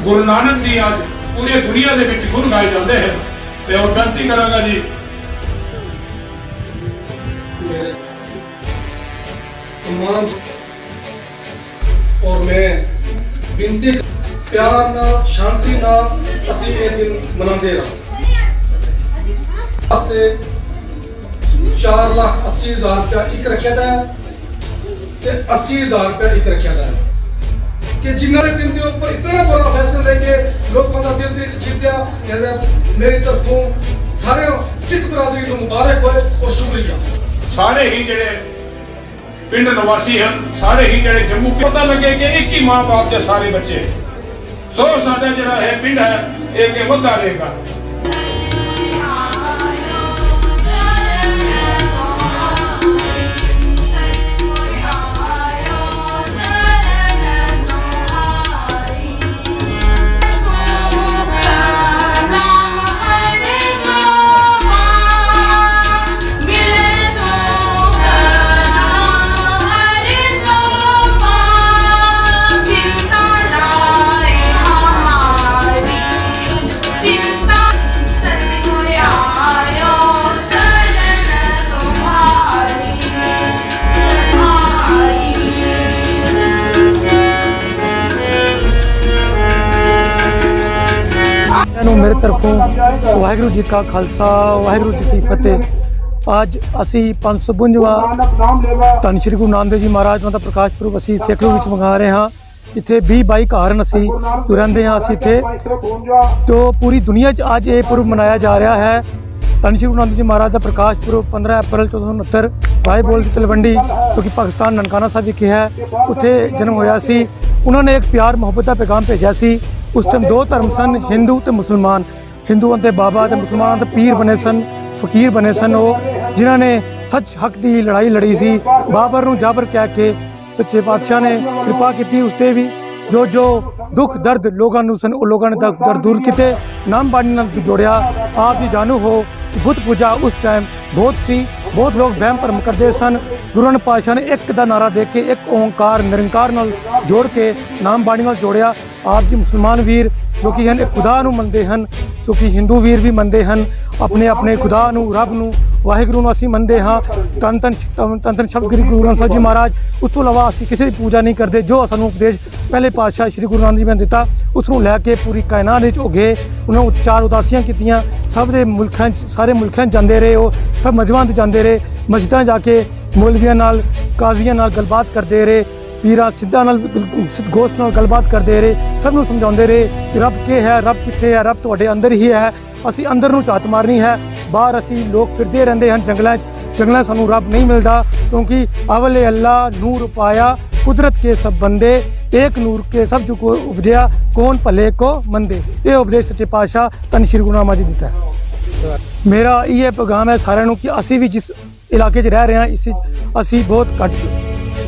गुरु नानक दी आज पूरी दुनिया दे विच गुण गाए जाते हैं। ते और बेनती करांगा जी तमाम और मैं बिनती प्यार नाल शांति नाल असीं ये दिन मनाते रहां। 4,80,000 रुपया एक रखा था ते 80,000 रुपया एक रखा था कि जिन्होंने दिन के ऊपर इतना बड़ा फैसला लेके लोगों का दिल जीत्या। मेरी तरफों सारे सिख बरादरी को मुबारक होए और शुक्रिया। सारे ही जेडे पिंड निवासी हैं, सारे ही जेडे जम्मू के पता लगे कि एक ही माँ बाप के सारे बच्चे। सो साडा जेड़ा है पिंड है एक वधा रहेगा। मेरे तरफों वाहिगुरू जी का खालसा वाहिगुरू जी की फतेह। आज असी 552वां धन श्री गुरु नानक देव जी महाराज का प्रकाश पुरब असी सेखलू विच मना रहे हाँ। इत्थे 20-22 घर असी रहंदे हाँ। असी इत्थे तो पूरी दुनिया च आज ये पुरब मनाया जा रहा है। धन श्री गुरु नानक देव जी महाराज का प्रकाश पुरब 15 अप्रैल 1469 राय बोल की तलवंडी जो कि पाकिस्तान ननकाना साहब विखे है उत्थे जन्म होया सी। उन्होंने एक प्यार मुहब्बत का पैगाम भेजा सी। उस टाइम दो धर्म सन, हिंदू तो मुसलमान। हिंदुओं के बाबा तो मुसलमानों के पीर बने सन, फकीर बने सन। वो जिन्होंने सच हक की लड़ाई लड़ी सी। बाबर नूं जाबर कह के सच्चे पातशाह ने कृपा की उसते भी जो जो दुख दर्द लोगों नूं सन लोगों ने दर्द दूर किते। नाम बाणी नाल जोड़िया। आप जी जानू हो बुत पूजा उस टाइम बहुत लोग वहम भरम करते सन। गुरु नानक पातशाह ने एक दा नारा दे के एक ओंकार निरंकार नाल जोड़ के नाम बाणी नाल जोड़िया। आप जी मुसलमान वीर जो कि हैं खुदा नूं मनदे हन, जो कि हिंदू वीर भी मनदे हन अपने अपने खुदा नूं रब नूं वाहिगुरू नूं असीं मनदे हाँ। तन तन शब्द गुरु ग्रंथ साहिब जी महाराज। उस तो इलावा असीं किसी की पूजा नहीं करते। जो सानूं उपदेश पहले पातशाह श्री गुरु नानक जी ने दिता उसनूं लैके पूरी कायनात विच हो गए। उन्होंने 4 उदासियां कीतियां। सब दे मुल्कां सारे मुल्कां जांदे रहे। वो सब मजहबां ते जांदे रहे। मस्जिदां जाके मौलवियां नाल काजियां नाल गलबात करते रहे। पीरा सिद्धा नाल गोश्त नाल गलबात करते रहे। सब नूं समझाते रहे कि रब के है, रब कित्थे है, रब तुहाडे अंदर ही है। असी अंदर नूं झात मारनी है। बाहर असी लोग फिरते रहते हैं जंगलों सानू रब नहीं मिलता क्योंकि अवले अल्लाह नूर पाया कुदरत के सब बंदे एक नूर के सब जो को उपजया कौन भले को मंदे। ये उपदेश सच्चे पातशाह धन श्री गुरु नानक जी दिता है। मेरा ये पैगाम है सारे नूं कि असी भी जिस इलाके रह रहे हैं इसी असी बहुत घट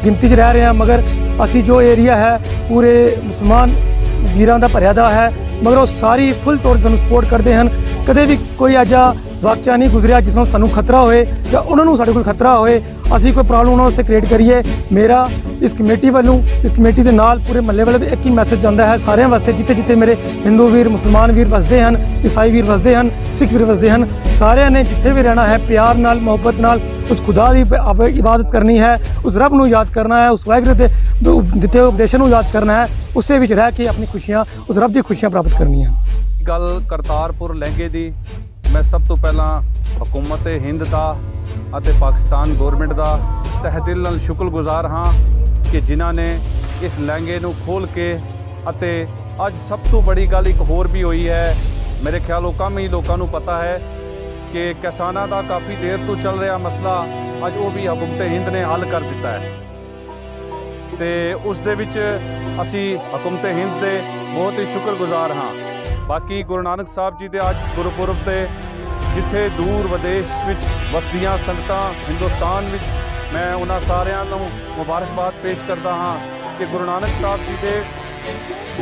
गिनती रह रहे हैं मगर असी जो एरिया है पूरे मुसलमान वीरां दा भरिया दा है मगर वो सारी फुल तौर से सपोर्ट करते हैं। कदे भी कोई ऐसा वाकया नहीं गुजरिया जिस नाल सानू खतरा होए या उन्होंने साडे कोल खतरा होए असी कोई प्रॉब्लम उन्होंने से क्रिएट करिए। मेरा इस कमेटी वालों इस कमेटी के नाल पूरे महल्ले वाले एक ही मैसेज जाता है सारे वास्ते जिते जिते मेरे हिंदू वीर मुसलमान वीर वसते हैं, ईसाई वीर वसते हैं, सिख वीर वसते हैं। सारे ने जिथे भी रहना है प्यार नाल मोहब्बत नाल उस खुदा की इबादत करनी है, उस रब नूं याद करना है, उस वाहिगुरू के दिते उपदेशों नूं याद करना है। उसे विच रह के अपनी खुशियां उस रब की खुशियां प्राप्त करनी है। गल करतारपुर लहंगे दी मैं सब तो पहला हुकूमत हिंद का पाकिस्तान गौरमेंट का तहे दिल नाल शुक्रगुजार हाँ कि जिन्हों ने इस लहंगे नूं खोल के अज सब तो बड़ी गल एक होर भी हुई है। मेरे ख्याल कम ही लोगों को पता है कि किसानों का काफ़ी देर तो चल रहा मसला अज वो भी हुकूमत हिंद ने हल कर दिता है। तो उस दे विच असी हुकूमत हिंद के बहुत ही शुक्रगुजार हाँ। बाकी गुरु नानक साहब जी के अज गुरपुरब से जिथे दूर विदेश विच वसदियां संगतां हिंदुस्तान विच मैं उन्हां सारियां नूं मुबारकबाद पेश करता हाँ कि गुरु नानक साहब जी के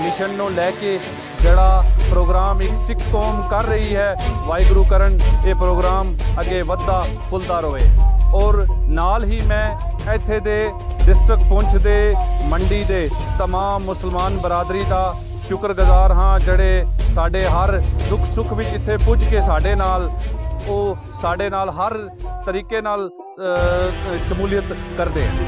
मिशन नूं लैके जड़ा प्रोग्राम एक सिख कौम कर रही है वाहिगुरू करन ये प्रोग्राम अगे वधदा फुलदा रहे। और नाल ही मैं इत्थे दे डिस्ट्रिक्ट पुंछ दे मंडी दे तमाम मुसलमान बरादरी का शुक्रगुजार हाँ ਜਿਹੜੇ ਸਾਡੇ हर दुख सुख ਵਿੱਚ ਇੱਥੇ ਪੁੱਜ ਕੇ ਸਾਡੇ ਨਾਲ ਉਹ ਸਾਡੇ ਨਾਲ हर तरीके ਨਾਲ शमूलियत करते हैं।